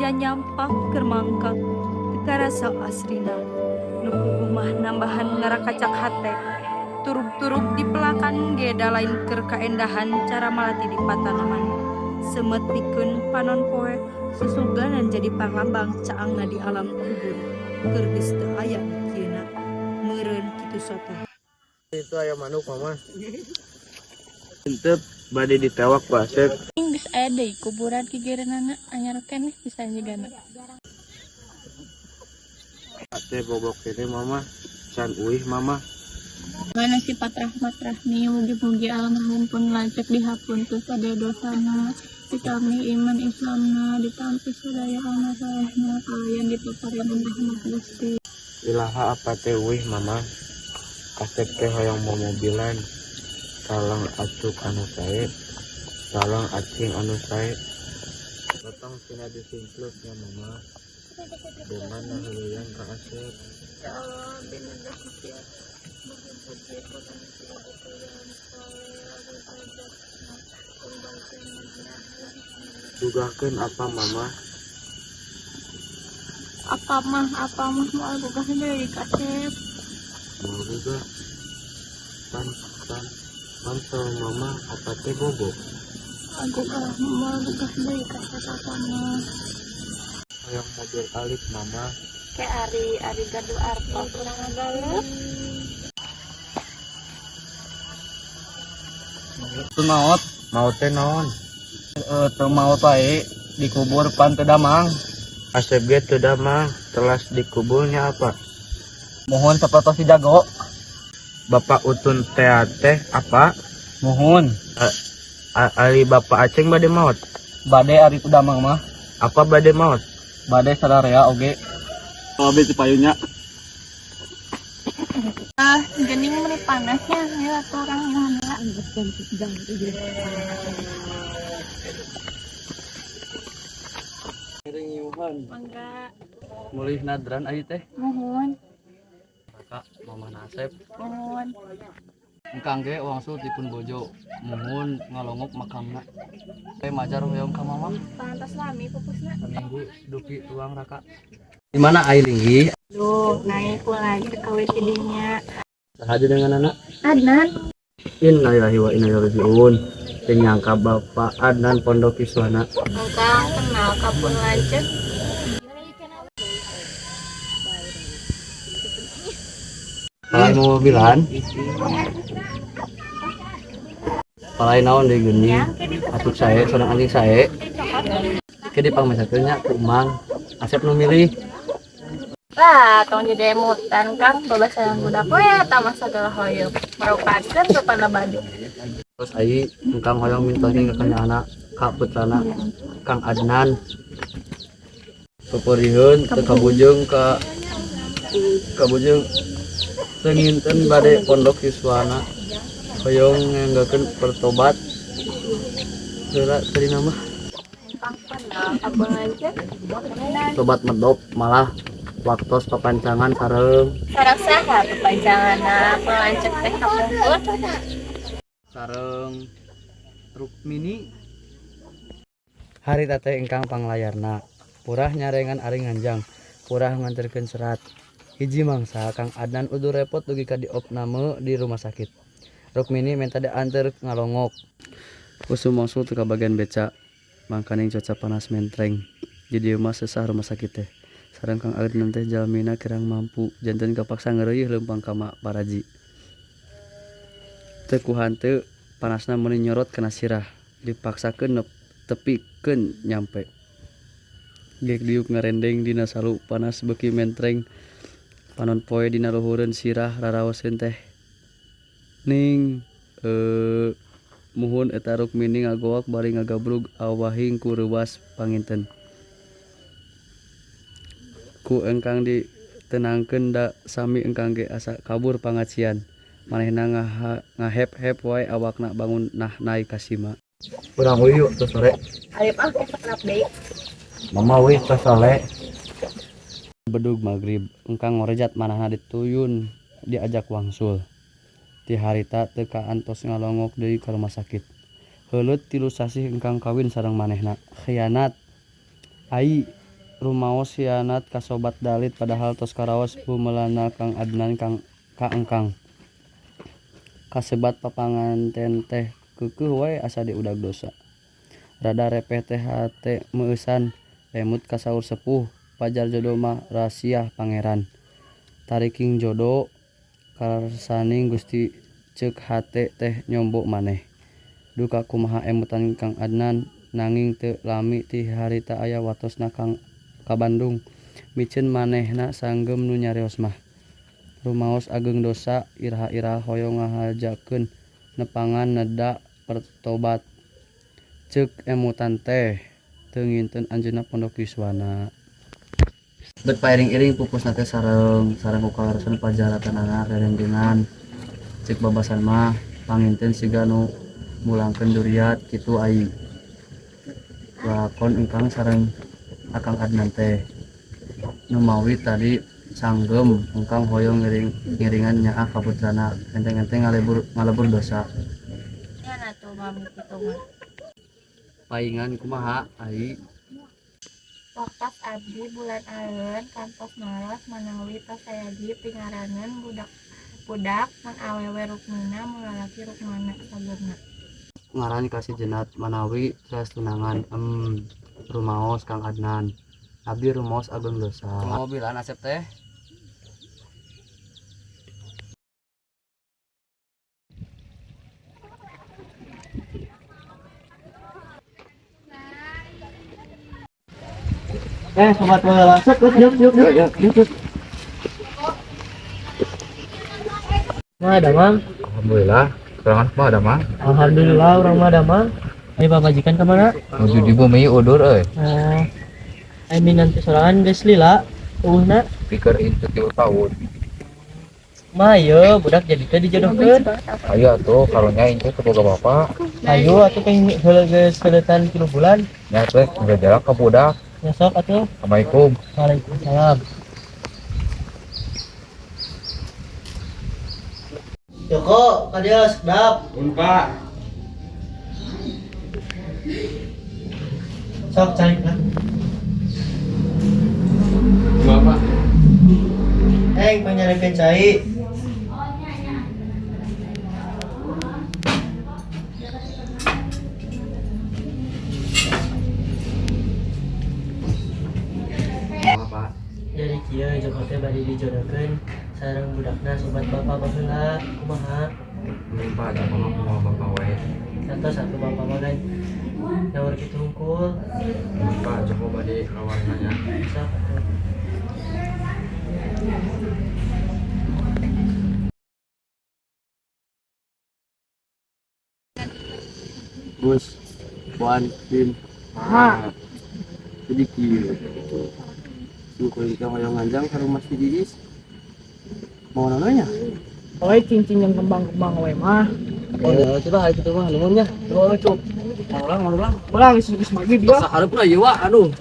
kerja nyampak kermangkak teka rasa asrina nuku umah nambahan ngarakacak hate turug-turug di pelakan geda lain ker kaendahan cara malati di patanaman semetikeun panon poe susuganan jadi panglambang caangna di alam kubur keur geus teu aya mikieuna meureun kitu soteh. Itu ayam manuk mama intep bade ditewak ku Asep. Geus aya deui kuburan kigerenana anyar keneh bisa nyegana. Ate boblok ini mama can uih mama. Mana sifat rahmat rahmi mugi-mugi almarhum pun lanceuk dihapunten sadaya dosana ditampi iman Islamna ditampi sadaya amal salehna kalian dipaparingan rahmat Gusti. Ilaha apa teh uih mama. Asep teh hoyong mobilan salang acuk anu sae salang acing anu sae potong tina disimpluknya mama dengan nahuluyan ka Asep. Ya Allah binudah setiap Dugakeun apa mama? apa mah mau gugah deui ka Asep. Mau juga pan sama mama apa teh bobo Aku mau gugah deui ka Asep mah. hoyong mobil alif mama. Ke Ari gaduh artos urang ngagaluh. Itu maut teh naon? Teu maut wae dikubur pan teu damang. Asep ge teu damang, telas dikuburnya apa? Mohon sapatos si jago. Bapak Utun teh apa? Mohon. Ari Bapak Aceng bade maut. Bade ari teu damang mah. Apa bade maut? Bade sadarea oge. Abi cipayunya. Gening meni panasnya ya orang yang ada. Mangga. Mulih nadran ayu teh. Mohon. Kakak mama Nasep. Mohon. Engkang ge wangsul tipun bojo. Muhun ngalongok makamna. Teh majar hoyong ka mama. Pantas lami pupusna. Minggu duki tuang raka. Di mana Ailinggi? Duh, naik lagi ke kawin tidinya. Sahaja dengan anak. Adnan. Innalillahi wa inna ilaihi raji'un. Teu nyangka Bapak Adnan Pondok Iswana. Engkang kenal kapun lanceuk. Palai mobilan. Palai naon deui geuning. Atuk sae sorang anjing sae. Ke dipangmesakeun nya ku Mang. Asep nu milih. Lah, tong jadi emutan Kang, babasan budak we tamas segala hoyong. Merupakeun kepada bade. Terus ai engkang hoyong mintokeun ka kana anak ka putrana Kang Adnan. Pupurieun teu kabujung ka kabujung teu nginten bade Pondok Iswana. Hoyong nganggakeun pertobat. Geura tadi nama Kang kenal kapun lanceuk. tobat medop malah waktos papancangan sareng Sareng saha kepanjanganna pelanceuk teh kapungkur. sareng Rukmini. Hari teh engkang panglayarna purah nyarengan ari nganjang purah nganterkeun serat hiji mangsa Kang Adnan udah repot dugi ka diopname di rumah sakit. Rukmini minta dianter ngalongok usum mangsul teu ka bagian beca mangkaning cuaca panas mentreng di dieu mah sesah rumah sakit teh. Sareng Kang Adnan teh jalmina kirang mampu janten kapaksa ngeureuy leumpang ka Paraji. Teu ku hanteu panasna meuni nyorot kana sirah dipaksakeun tepikeun nyampe. Gek diuk ngarendeng dina salu panas beuki mentreng panon poe dina luhureun sirah raraoseun teh. Ning muhun eta Rukmini ngagoak bari ngagabrug awahing ku reuwas panginten. Ku engkang ditenangkeun da sami engkang ge asa kabur pangacian. Manehna ngahep-hep wae awakna bangun nah naik kasima. Urang uyu teu sore. Arep kesep deui. Mama wih teu sore. Bedug magrib engkang ngorejat manahna dituyun diajak wangsul. Ti harita teu kaantos ngalongok deui ka rumah sakit. Heuleut 3 sasih engkang kawin sareng manehna. Khianat. Ai rumaos hianat kasobat dalit padahal tos karaos bumelana Kang Adnan kaengkang. Kasebat papanganten teh keukeuh wae asa diudag dosa. Rada repeh teh hate meusan lemut kasaur sepuh pajar jodoh mah rahasia pangeran. Tariking jodoh karsaning Gusti ceuk hate teh nyombo maneh. Duka kumaha emutan Kang Adnan nanging teu lami ti harita aya watosna ka Bandung. Micen manehna sanggem nu nyarios mah. Rumaos ageng dosa iraha-iraha hoyong ngahajakeun nepangan neda pertobat. Ceuk emutan teh teu nginten anjeunna pondok yuswana. Bet pairing-iring pupusna teh sareng kukalaresan pajaratanana rerenggengan. Ceuk babasan mah panginten siga nu mulangkeun duriat kitu ai. Lakon engkang sareng Akang Adnan teh. Nu mawi tadi sanggem engkang hoyong ngiringan nyaah ka putrana enteng-enteng ngalebur dosa. Nyana tuh mami kitu mah. Paingan kumaha ai? Waktas abdi bulan aeun kantos malas manawi tos sayaji pingaranan budak mun awewe rukmina mun lalaki rukmana sabeurna. Ngaran kasih jenat manawi teras tunangan. Rumaos Kang Adnan. Abdi rumaos ageng dosa. Mobilan Asep teh. Sobat bola masuk, yuk. Mah ada mang. Alhamdulillah, serangan semua ada mang. Alhamdulillah orang mah ada mang. Ayo bapak majikan kemana? Menuju di bumi udur, Ayo nanti sorangan guys lila. Nak. Pikir itu 3 tahun. Mah ayo budak jadi teh dijodohkeun. Ayo tuh karunya itu ke boga bapak. Ayo atuh pengen heula geus seuletan 3 bulan. Ya teh udah jalan ke budak. Nyesok atuh. Assalamualaikum. Waalaikumsalam. Joko, kadia sedap. Pak. Sok cari kan. Bapak. Penyarekeun cai. Bapak. Jadi kieu Joko teh bade dijodohkeun sareng budakna sobat bapak baheula. Kumaha? Pak, ada mau bapak wae. Satu bapak mah kan nyawar kitu hungkul. Pak, coba bade lawan nanya. Sok atuh. Bus Puan Tim. Jadi kieu. Suku kita hoyong nganjang ka rumah si Diis. Mau namanya? Oi cincin yang kembang-kembang we mah. Oh, coba hari itu mah numunnya. Oh, cuk. Ulang. Ulang geus maghrib ya. Saharep na yewa aduh.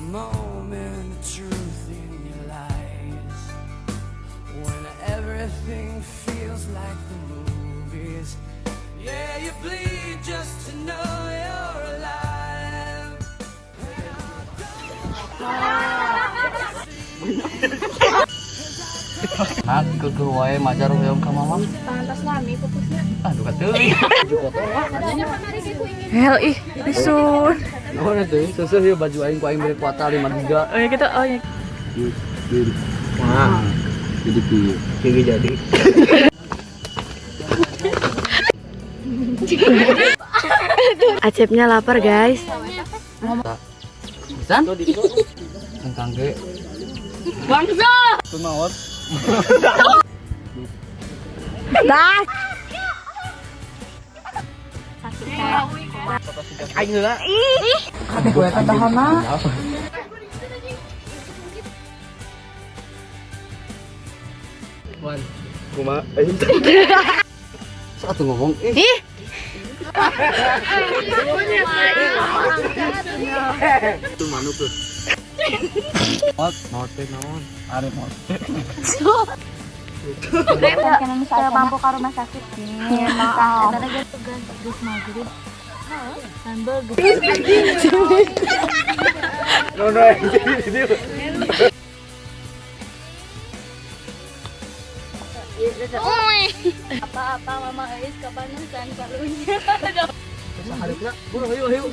Moment of truth in your light. everything feels like the movies. Yeah, you bleed just to know you're alive. Nak keukeul wae majar hoyong ka mama. Pantas lami pupusnya. Aduh kateuing. Baju kotor wah. Hel ih, isun. Naon atuh? Seuseut ieu baju aing ku aing beri kuota 5 giga. Oh ya gitu, oh ya. Nah, jadi piye jadi. Acepnya lapar guys. San? Engkang ge. Bangsa. Kumaot. Dah. Aing heula. Ih, gue ketahanan. Wan, kumaha? Satu ngomong. Ih. Itu manuk tuh. Maut teh naon? Are maut. Kan saya mampu ke rumah sakit. Maaf. Ada lagi tugas gus maghrib. Sambil No, apa-apa mama Ais kepanasan palunya. Haripna, ayo.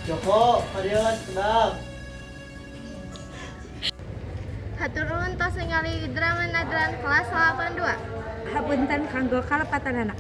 Joko, kalian sedap. Haturun tos ningali drama nadran kelas 82. Hapunten kanggo kalepatanana.